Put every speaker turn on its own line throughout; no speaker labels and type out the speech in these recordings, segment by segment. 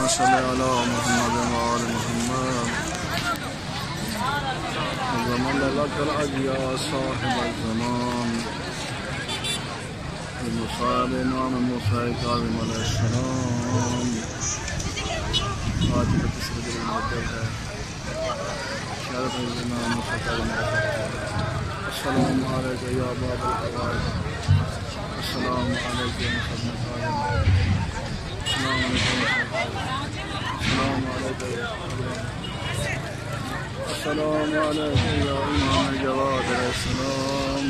सल्ली अला मुहम्मद व आल मुहम्मद ज़मान लकल अजिया साहिब ज़मान मुसाब इमाम मूसा काज़िम अलैहिस्सलाम। आज का तीसरा दिन मुक़द्दर है शरफ़ इमाम मूसा काज़िम अलैहिस्सलाम। अस्सलामु अलैका या बाबल अवाइद, अस्सलामु अलैका या मुसअब काज़िम, अस्सलामु अलैका या इमाम जवाद अलैहिस्सलाम।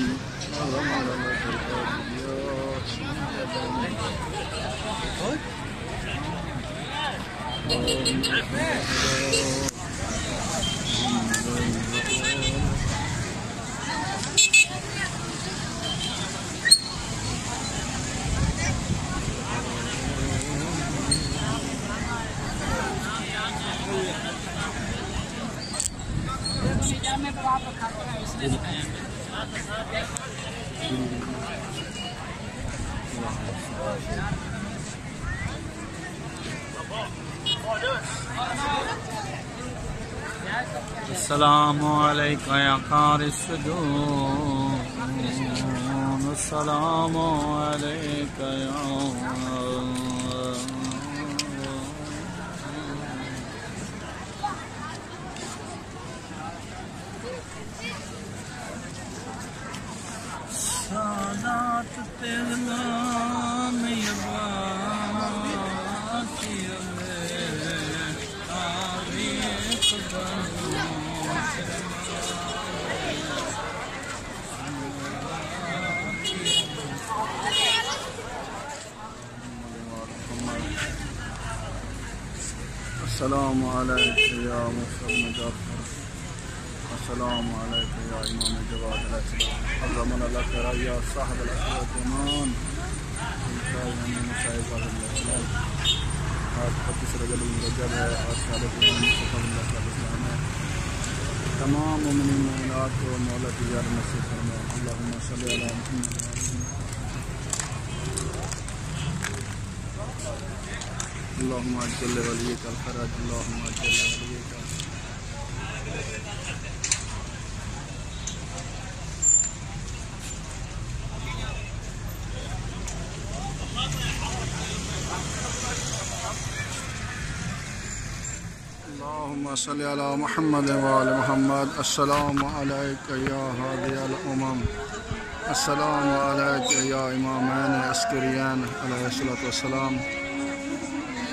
अस्सलामु अलैका या क़ारिस सुजून, अस्सलामु अलैका या सादात तेरा में
अस्सलामु अलैका या मुसअब जाफ़र, अस्सलामु अलैका या इमाम जवाद अलैहिस्सलाम। अज़्ज़मन लका या साहिब ज़मान आज 25 रजब मुरज्जब है और शादी है। तमाम मोमिनीन मोमिनात को मौला की ज़ियारत नसीब फरमाए। अल्लाहुम्मा सल्ली अला मुहम्मद। अल्लाहुम्मा अज्जिल वलिय्यकल फ़रज, अल्लाहुम्मा अज्जिल वलिय्यकल। अल्लाहुम्मा सल्ली अला मुहम्मद व आल मुहम्मद। अस्सलामु अलैका या हादियल उमम, अस्सलामु अलैका या इमामैन अस्करियैन अलैहिस्सलातु वस्सलाम।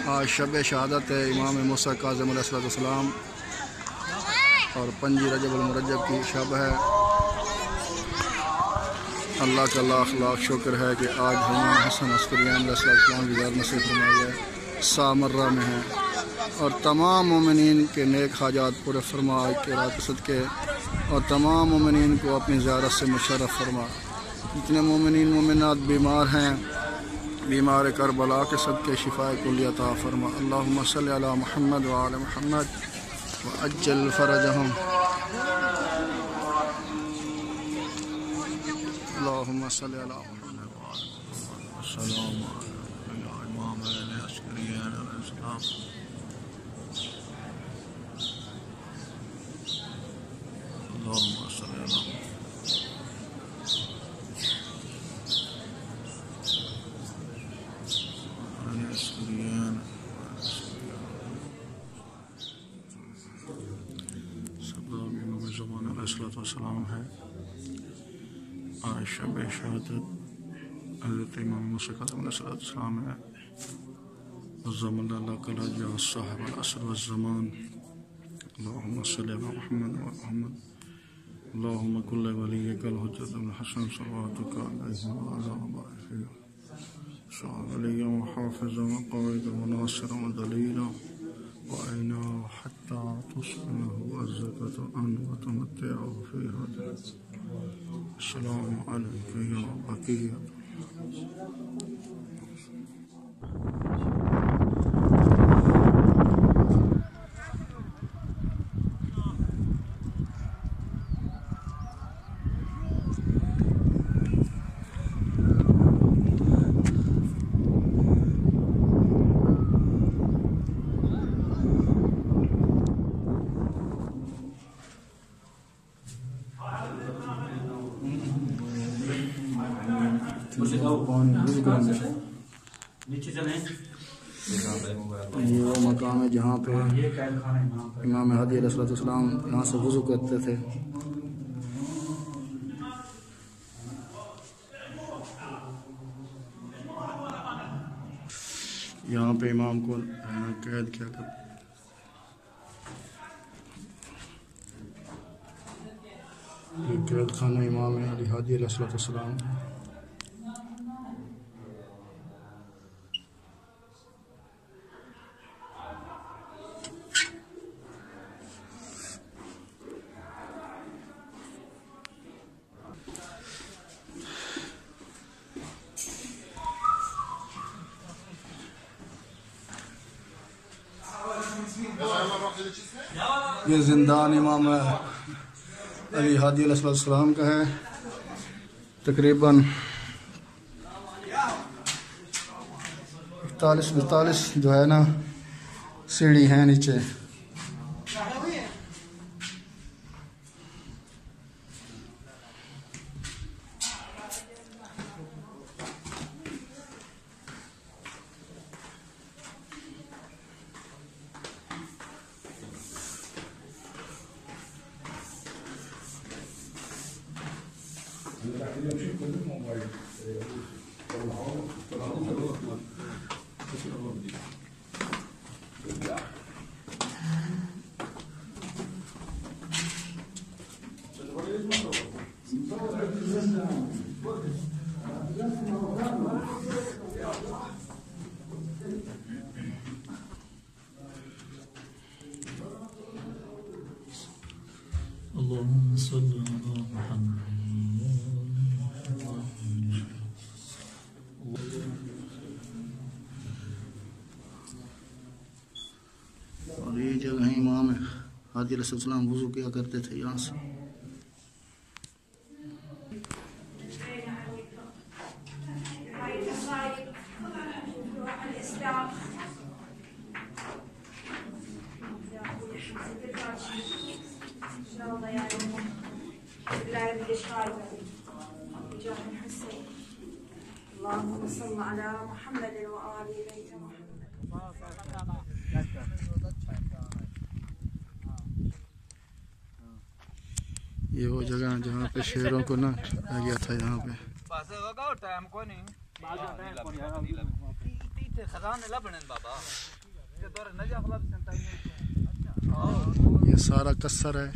आज शब शहादत है इमाम मूसा काज़िम अलैहिस्सलातु वस्सलाम और 5 रजब मुरज्जब की शब है। अल्लाह का लाख लाख शुक्र है कि आज हम हसन अस्करियैन अलैहिस्सलाम की ज़ियारत नसीब फरमाई है, सामर्रा में है और तमाम मोमिनीन के नेक हाजात पूरे फरमा के रात सदके और तमाम मोमिनीन को अपनी ज़ियारत से मुशर्रफ फरमा। जितने मोमिनीन मोमिनात बीमार हैं, बीमार करबला के सदके शिफा कुल्ली अता फरमा। अल्लाहुम्मा सल्ली अला मुहम्मद व आल मुहम्मद व अज्जिल फरजहुम। अल्लाहुम्मा सल्ली अला मुहम्मद व आल मुहम्मद। अस्सलामु अलैका या इमामैन अस्करियैन अलैहिस्सलाम। अल्लाहुम्मा सल्ली अला सलाम है। आज शब शहादत हज़रत इमाम मूसा काज़िम अलैहिस्सलाम है। ज़मान लकल अजिया साहिब असर व ज़मान। अल्लाहुम्मा सल्ली अला मुहम्मद व मुहम्मद। अल्लाहुम्मा कुल्ल वलिय्यकल हुज्जतुल हसन सल्लल्लाहु अलैहि व अला आलिहि शालिय्यन व हाफ़िज़न व क़ाइदन व नासिरन व दलीलन व अइना हत्ता तुस्किनहु अज़्ज़कत अन व तुमत्तिअहु फ़ीहा। अस्सलामु अलैका या बक़िय्यत।
नीचे चलें।
ये वो मकाम है जहाँ पे इमाम महदी अलैहिस्सलाम यहाँ से वुज़ू करते थे। यहाँ पे इमाम को कैद किया था। ये कैद खाना इमाम महदी अलैहिस्सलाम। ये जिंदान इमाम अली हादी अलैहिस्सलाम का है। तकरीबन 41-42 जो है ना सीढ़ी है नीचे।
اللهم صل على محمد।
और ये जगह इमाम हादी अलैहिस्सलाम वुज़ू किया करते थे यहाँ से।
اللهم صل على محمد وآل بيت محمد।
ये वो जगह जहाँ पे शेरों को ना आ गया था। यहाँ पे ये सारा कसर है।